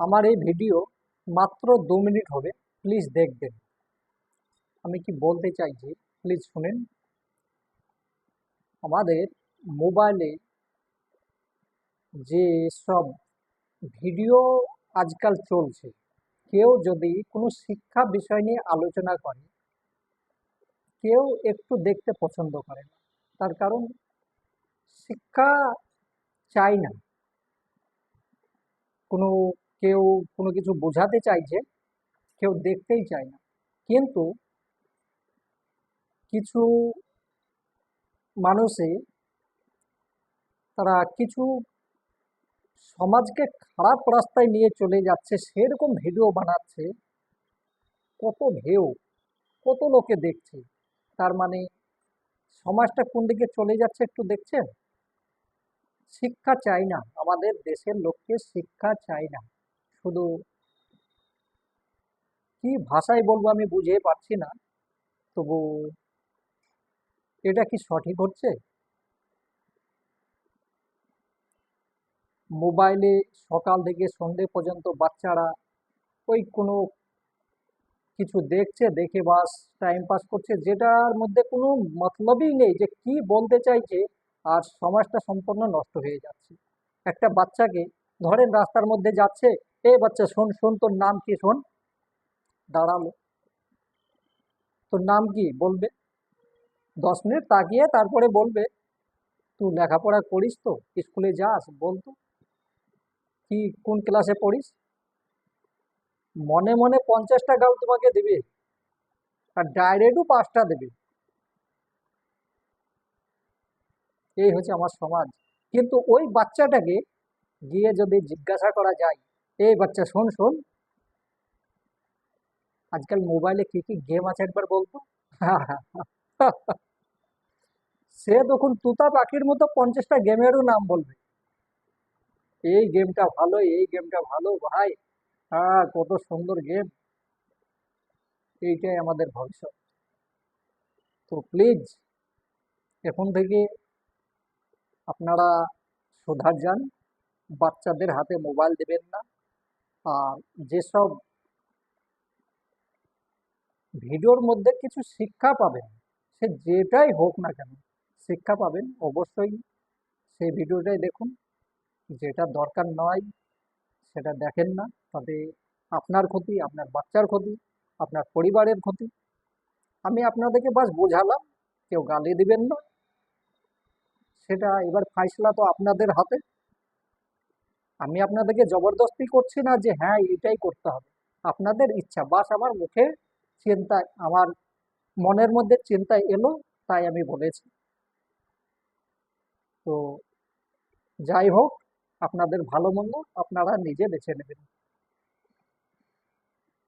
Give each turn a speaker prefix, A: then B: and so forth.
A: আমার এই ভিডিও মাত্র 2 মিনিট হবে, প্লিজ দেখবেন। আমি কি বলতে চাইছি প্লিজ শুনেন। আমাদের মোবাইলে যে সব ভিডিও আজকাল চলছে, কেউ যদি কোনো শিক্ষা বিষয় নিয়ে আলোচনা করে, কেউ একটু দেখতে পছন্দ করে না। তার কারণ শিক্ষা চাই না। কোনো কেউ কোনো কিছু বোঝাতে চাইছে, কেউ দেখতেই চায় না। কিন্তু কিছু মানুষে তারা কিছু সমাজকে খারাপ রাস্তায় নিয়ে চলে যাচ্ছে সেরকম ভিডিও বানাচ্ছে। কত ভিউ, কত লোকে দেখছে। তার মানে সমাজটা কোন দিকে চলে যাচ্ছে একটু দেখছেন। শিক্ষা চাই না, আমাদের দেশের লোককে শিক্ষা চাই না। শুধু কি ভাষায় বলবো আমি বুঝে পারছি না। তবু এটা কি সঠিক হচ্ছে? মোবাইলে সকাল থেকে সন্ধে পর্যন্ত বাচ্চারা ওই কোনো কিছু দেখছে, দেখে বাস টাইম পাস করছে, যেটার মধ্যে কোনো মতলবই নেই যে কি বলতে চাইছে। আর সমাজটা সম্পূর্ণ নষ্ট হয়ে যাচ্ছে। একটা বাচ্চাকে ধরেন রাস্তার মধ্যে যাচ্ছে, এ বাচ্চা শোন শোন, তোর নাম কি, শোন। দাঁড়ালো, তোর নাম কি বলবে, 10 মিনিট তাকিয়ে তারপরে বলবে, তুই লেখাপড়া করিস তো, স্কুলে যাস, বলতো কি কোন ক্লাসে পড়িস। মনে মনে 50টা গাল তোমাকে দেবে, আর ডাইরেক্টও 5টা দেবে। এই হচ্ছে আমার সমাজ। কিন্তু ওই বাচ্চাটাকে গিয়ে যদি জিজ্ঞাসা করা যায়, এই বাচ্চা শোন শোন, আজকাল মোবাইলে কি কি গেম আছে একবার বলতো। সে তখন তুতা পাখির মতো 50টা গেমেরও নাম বলবে। এই গেমটা ভালো, এই গেমটা ভালো ভাই, হ্যাঁ কত সুন্দর গেম। এইটাই আমাদের ভবিষ্যৎ। তো প্লিজ এখন থেকে আপনারা সুধার যান, বাচ্চাদের হাতে মোবাইল দেবেন না। আর যেসব ভিডিওর মধ্যে কিছু শিক্ষা পাবেন, সে যেটাই হোক না কেন, শিক্ষা পাবেন অবশ্যই, সেই ভিডিওটাই দেখুন। যেটা দরকার নয় সেটা দেখেন না। তবে আপনার ক্ষতি, আপনার বাচ্চার ক্ষতি, আপনার পরিবারের ক্ষতি। আমি আপনাদেরকে বাস বোঝালাম, কেউ গালি দিবেন না। সেটা এবার ফাইসলা তো আপনাদের হাতে। আমি আপনাদেরকে জবরদস্তি করছি না যে হ্যাঁ এটাই করতে হবে। আপনাদের ইচ্ছা, বাস আমার মুখে চিন্তায়, আমার মনের মধ্যে চিন্তা এলো, তাই আমি বলেছি। তো যাই হোক, আপনাদের ভালো মন্দ আপনারা নিজে বেছে নেবেন।